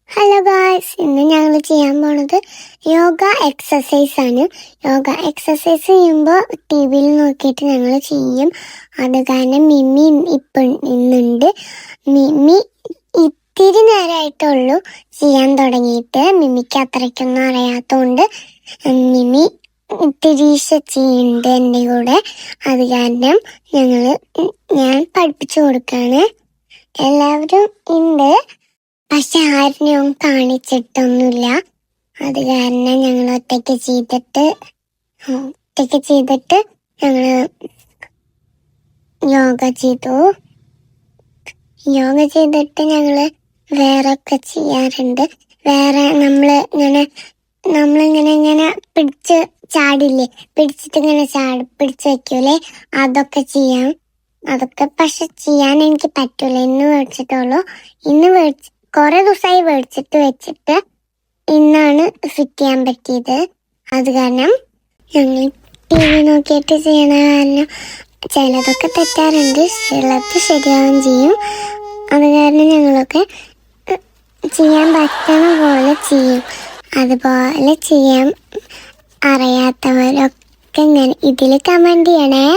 Hello guys, ഇന്ന് ഞങ്ങൾ ചെയ്യാൻ പോണത് യോഗ എക്സസൈസ് ആണ്. യോഗ എക്സസൈസ് ചെയ്യുമ്പോൾ ടി വിയിൽ നോക്കിയിട്ട് ഞങ്ങൾ ചെയ്യും. അത് കാരണം മിമ്മി ഇന്നുണ്ട്. മിമ്മി ഇത്തിരി നേരമായിട്ടുള്ളൂ ചെയ്യാൻ തുടങ്ങിയിട്ട്. മിമ്മിക്ക് അത്രയ്ക്കൊന്നും അറിയാത്തതുകൊണ്ട് മിമ്മി ഇത്തിരീശ ചെയ്യുന്നുണ്ട് എൻ്റെ കൂടെ. അത് കാരണം ഞാൻ പഠിപ്പിച്ചു കൊടുക്കാണ്. എല്ലാവരും ഉണ്ട്, പക്ഷെ ആരിനെയും കാണിച്ചിട്ടൊന്നുമില്ല. അത് കാരണം ഞങ്ങൾ ഒറ്റയ്ക്ക് ചെയ്തിട്ട് ഞങ്ങള് യോഗ ചെയ്തിട്ട് ഞങ്ങള് വേറെ ഒക്കെ ചെയ്യാറുണ്ട്. വേറെ നമ്മളിങ്ങനെ പിടിച്ച് ചാടില്ലേ, പിടിച്ചിട്ട് ഇങ്ങനെ പിടിച്ച് വെക്കൂലേ, അതൊക്കെ ചെയ്യാം. അതൊക്കെ പക്ഷെ ചെയ്യാൻ എനിക്ക് പറ്റൂല. ഇന്ന് മേടിച്ചിട്ടുള്ളൂ. കുറെ ദിവസമായി വെച്ചിട്ട് ഇന്നാണ് ഫിറ്റ് ചെയ്യാൻ പറ്റിയത്. അത് കാരണം ഞങ്ങൾ ടി വി നോക്കിയിട്ട് ചെയ്യണ കാരണം ചിലതൊക്കെ തെറ്റാറുണ്ട്, ചിലത് ശരിയാവുകയും ചെയ്യും. അത് കാരണം ഞങ്ങളൊക്കെ ചെയ്യാൻ പറ്റണ പോലെ ചെയ്യും. അതുപോലെ ചെയ്യാൻ അറിയാത്തവരൊക്കെ ഇതിൽ കമന്റ് ചെയ്യണേ.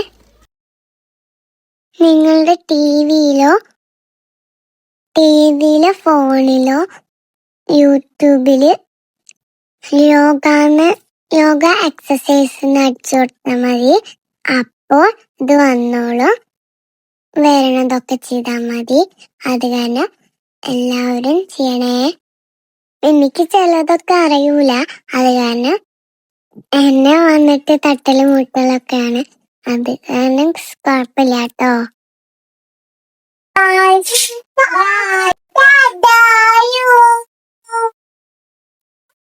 നിങ്ങളുടെ ടിവിയിലോ ഫോണിലോ യൂട്യൂബില് യോഗ എക്സസൈസ് അടിച്ചു കൊടുത്താൽ മതി. അപ്പോൾ ഇത് വന്നോളും. വരണതൊക്കെ ചെയ്താൽ മതി. അത് കാരണം എല്ലാവരും ചെയ്യണേ. എനിക്ക് ചിലതൊക്കെ അറിയൂല. അത് കാരണം എന്നെ വന്നിട്ട് തട്ടലും മുട്ടലൊക്കെയാണ്. അത് കാരണം കുഴപ്പമില്ല കേട്ടോ. Bye. Bye. Bye.